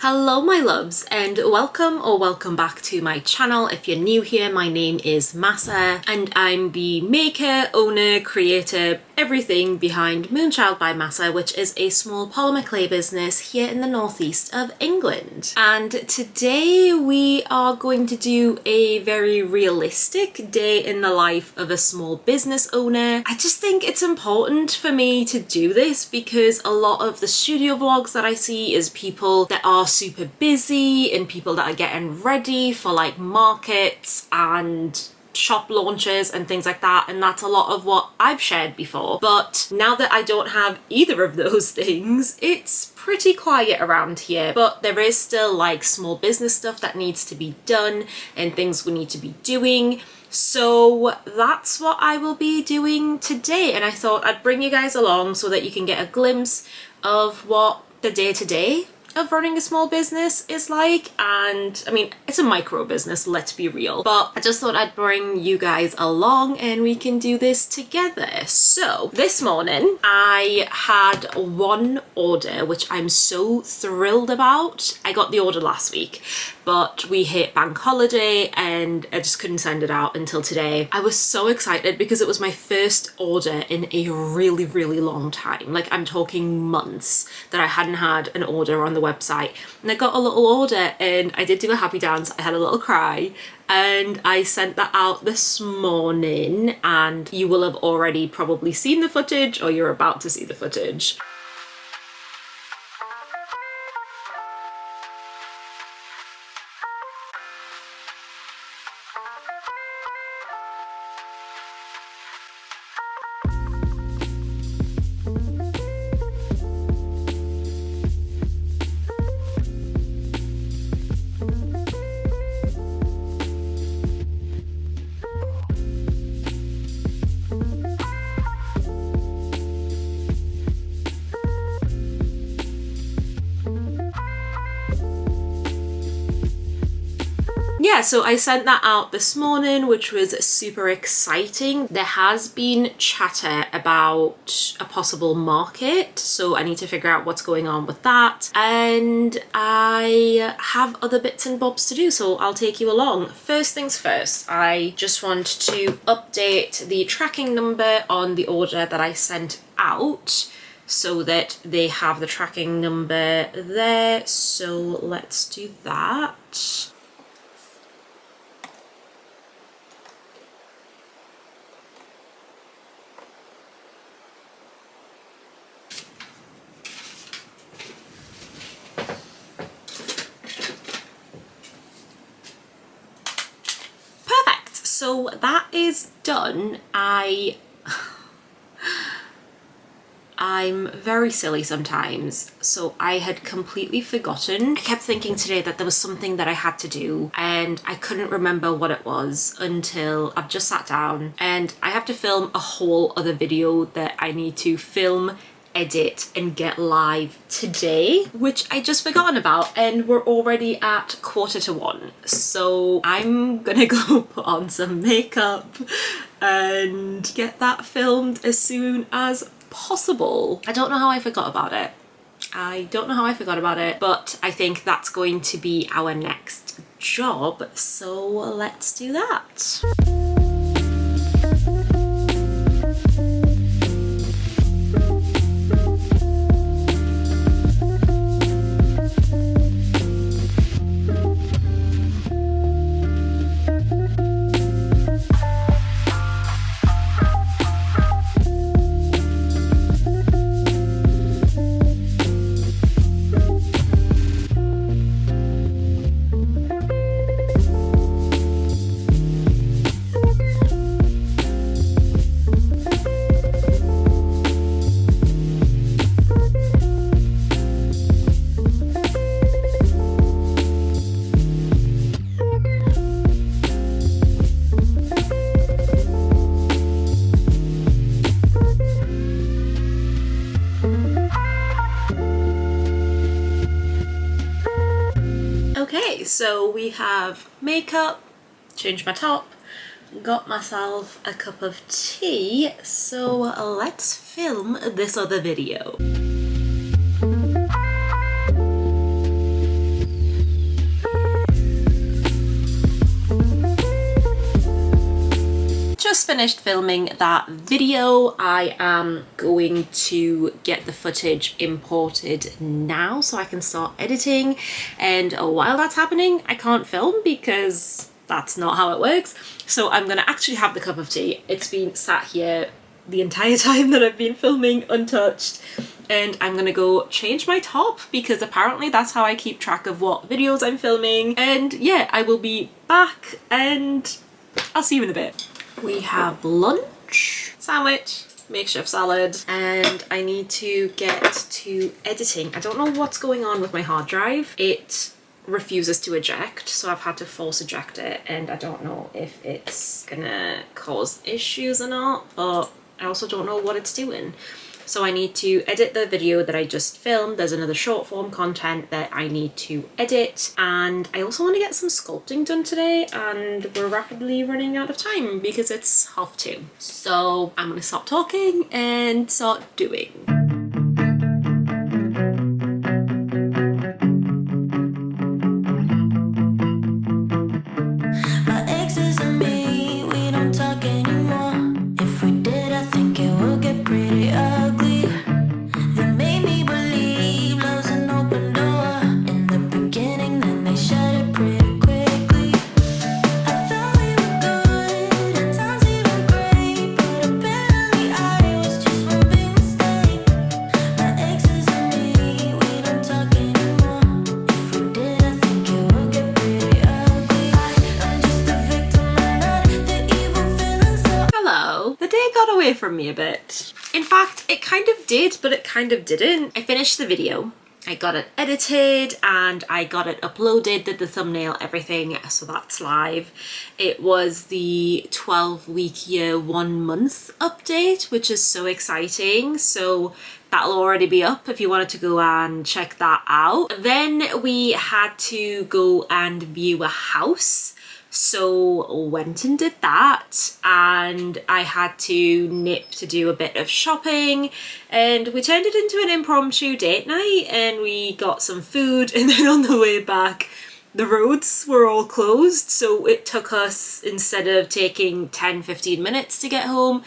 Hello my loves, and welcome back to my channel. If you're new here, my name is Mahsa and I'm the maker, owner, creator, everything behind Moonchild by Mahsa, which is a small polymer clay business here in the northeast of England. And today we are going to do a very realistic day in the life of a small business owner. I just think it's important for me to do this because a lot of the studio vlogs that I see is people that are super busy and people that are getting ready for like markets and shop launches and things like that, and that's a lot of what I've shared before. But now that I don't have either of those things, it's pretty quiet around here. But there is still like small business stuff that needs to be done and things we need to be doing. So that's what I will be doing today, and I thought I'd bring you guys along so that you can get a glimpse of what the day-to-day of running a small business is like. And I mean, it's a micro business, let's be real, but I just thought I'd bring you guys along and we can do this together. So this morning I had one order, which I'm so thrilled about. I got the order last week, but we hit bank holiday and I just couldn't send it out until today. I was so excited because it was my first order in a really long time. Like, I'm talking months that I hadn't had an order on the website, and I got a little order and I did do a happy dance. I had a little cry and I sent that out this morning, and you will have already probably seen the footage or you're about to see the footage. Yeah, so I sent that out this morning, which was super exciting. There has been chatter about a possible market, so I need to figure out what's going on with that. And I have other bits and bobs to do, so I'll take you along. First things first, I just want to update the tracking number on the order that I sent out so that they have the tracking number there. So let's do that. So that is done. I'm very silly sometimes, so I had completely forgotten. I kept thinking today that there was something that I had to do and I couldn't remember what it was until I've just sat down, and I have to film a whole other video that I need to film, edit and get live today, which I just forgotten about, and we're already at 1:45. So I'm gonna go put on some makeup and get that filmed as soon as possible. I don't know how I forgot about it. But I think that's going to be our next job, so let's do that. Okay, so we have makeup, changed my top, got myself a cup of tea, so let's film this other video. finished filming that video. I am going to get the footage imported now so I can start editing, and while that's happening I can't film because that's not how it works. So I'm gonna actually have the cup of tea. It's been sat here the entire time that I've been filming untouched, and I'm gonna go change my top because apparently that's how I keep track of what videos I'm filming. And yeah, I will be back and I'll see you in a bit. We have lunch, sandwich, makeshift salad, and I need to get to editing. I don't know what's going on with my hard drive. It refuses to eject, so I've had to force eject it, and I don't know if it's gonna cause issues or not, but I also don't know what it's doing. So I need to edit the video that I just filmed. There's another short form content that I need to edit, and I also want to get some sculpting done today, and we're rapidly running out of time because it's 2:30. So I'm gonna stop talking and start doing. From me a bit. In fact, it kind of did, but it kind of didn't. I finished the video, I got it edited, and I got it uploaded, did the thumbnail, everything, so that's live. It was the 12-week year 1 month update, which is so exciting. So that'll already be up if you wanted to go and check that out. Then we had to go and view a house. So went and did that, and I had to nip to do a bit of shopping, and we turned it into an impromptu date night, and we got some food, and then on the way back the roads were all closed, so it took us, instead of taking 10-15 minutes to get home,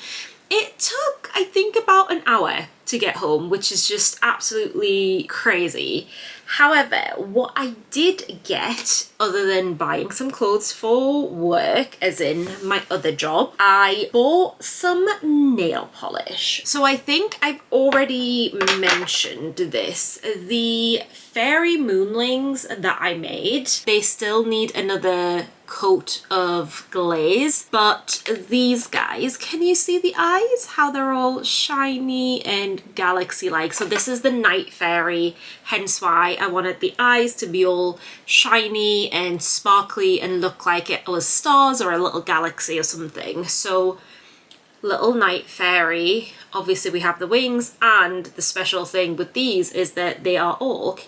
it took I think about an hour to get home, which is just absolutely crazy. However, what I did get, other than buying some clothes for work, as in my other job, I bought some nail polish. So I think I've already mentioned this. The fairy moonlings that I made, they still need another coat of glaze, but these guys, can you see the eyes? How they're all shiny and galaxy-like. So this is the night fairy, hence why I wanted the eyes to be all shiny and sparkly and look like it was stars or a little galaxy or something. So little night fairy, obviously we have the wings, and the special thing with these is that they are all,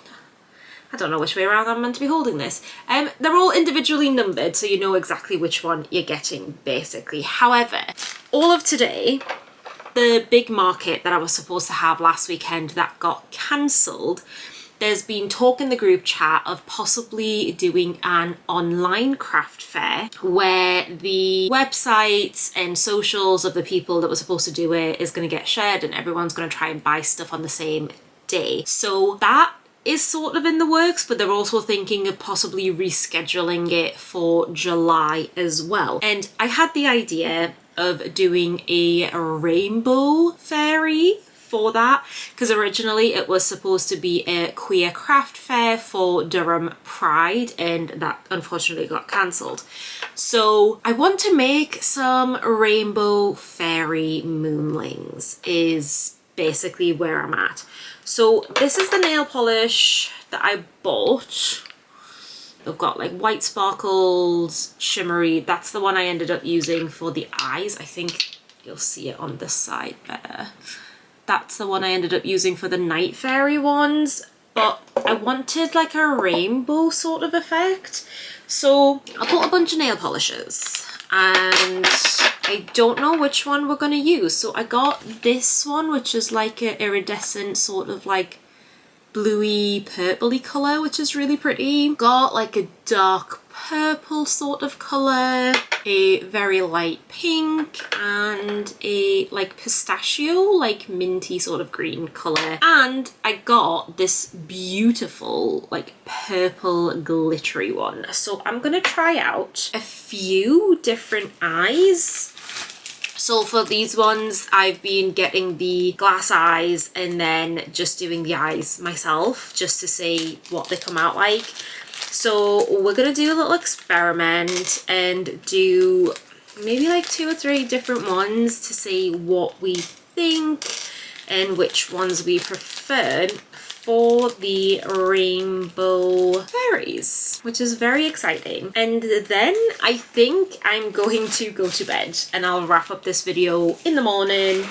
I don't know which way around I'm meant to be holding this. They're all individually numbered, so you know exactly which one you're getting, basically. However, all of today, the big market that I was supposed to have last weekend that got cancelled, there's been talk in the group chat of possibly doing an online craft fair where the websites and socials of the people that were supposed to do it is going to get shared, and everyone's going to try and buy stuff on the same day. So that is sort of in the works, but they're also thinking of possibly rescheduling it for July as well. And I had the idea of doing a rainbow fairy for that, because originally it was supposed to be a queer craft fair for Durham Pride, and that unfortunately got cancelled. So I want to make some rainbow fairy moonlings is basically where I'm at. So this is the nail polish that I bought. They've got like white sparkles, shimmery. That's the one I ended up using for the eyes. I think you'll see it on this side better. That's the one I ended up using for the night fairy ones. But I wanted like a rainbow sort of effect. So I bought a bunch of nail polishes, and I don't know which one we're going to use. So I got this one, which is like an iridescent sort of like bluey purpley colour, which is really pretty. Got like a dark purple sort of colour, a very light pink, and a like pistachio, like minty sort of green colour. And I got this beautiful like purple glittery one. So I'm gonna try out a few different eyes. So for these ones, I've been getting the glass eyes and then just doing the eyes myself just to see what they come out like. So we're gonna do a little experiment and do maybe like 2 or 3 different ones to see what we think and which ones we preferred for the rainbow fairies, which is very exciting. And then I think I'm going to go to bed and I'll wrap up this video in the morning,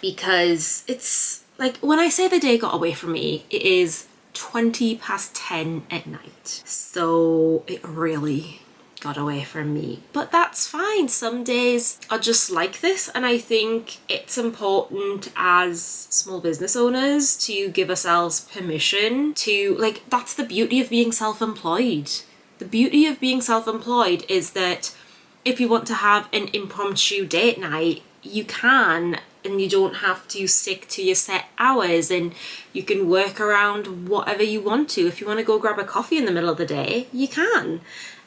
because it's like, when I say the day got away from me, it is 20 past 10 at night. So it really got away from me, but that's fine. Some days are just like this, and I think it's important as small business owners to give ourselves permission to, like, that's the beauty of being self-employed. The beauty of being self-employed is that if you want to have an impromptu date night, you can, and you don't have to stick to your set hours, and you can work around whatever you want to. If you want to go grab a coffee in the middle of the day, you can.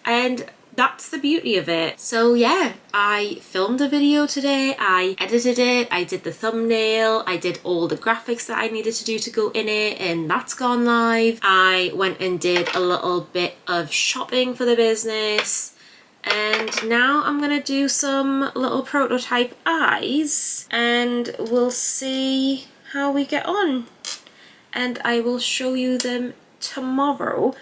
And that's the beauty of it. So yeah, I filmed a video today, I edited it, I did the thumbnail, I did all the graphics that I needed to do to go in it, and that's gone live. I went and did a little bit of shopping for the business, and now I'm gonna do some little prototype eyes and we'll see how we get on. And I will show you them tomorrow.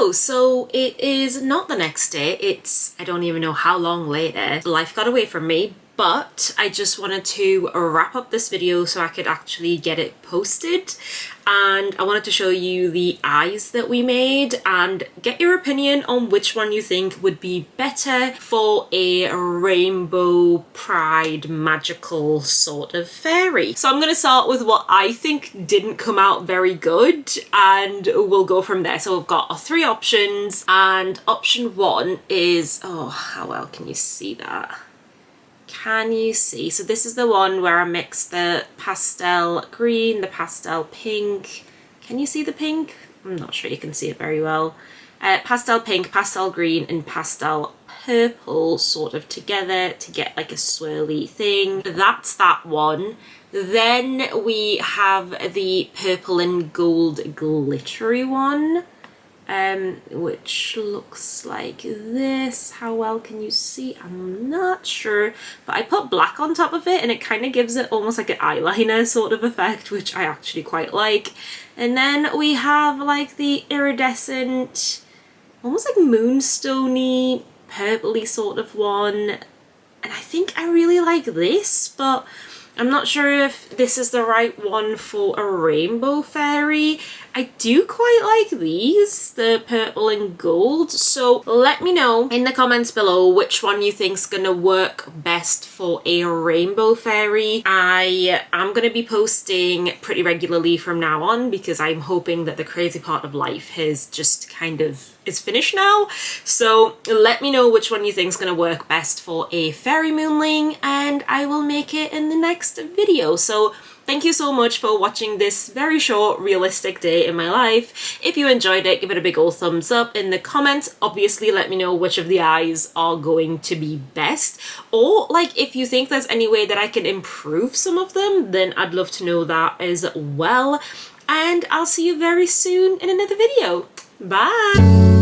So it is not the next day, it's, I don't even know how long later. Life got away from me, but I just wanted to wrap up this video so I could actually get it posted. And I wanted to show you the eyes that we made and get your opinion on which one you think would be better for a rainbow pride magical sort of fairy. So I'm going to start with what I think didn't come out very good, and we'll go from there. So we've got our 3 options, and option 1 is, oh, how well can you see that? Can you see? So this is the one where I mixed the pastel green, the pastel pink. Can you see the pink? I'm not sure you can see it very well. Pastel pink, pastel green, and pastel purple sort of together to get like a swirly thing. That's that one. Then we have the purple and gold glittery one, which looks like this. How well can you see? I'm not sure, but I put black on top of it and it kind of gives it almost like an eyeliner sort of effect, which I actually quite like. And then we have like the iridescent, almost like moonstony, purpley sort of one. And I think I really like this, but I'm not sure if this is the right one for a rainbow fairy. I do quite like these, the purple and gold. So let me know in the comments below which one you think's gonna work best for a rainbow fairy. I am gonna be posting pretty regularly from now on, because I'm hoping that the crazy part of life has just kind of is finished now. So let me know which one you think's gonna work best for a fairy moonling, and I will make it in the next video. So thank you so much for watching this very short, realistic day in my life. If you enjoyed it, give it a big old thumbs up in the comments. Obviously, let me know which of the eyes are going to be best. Or, like, if you think there's any way that I can improve some of them, then I'd love to know that as well. And I'll see you very soon in another video. Bye!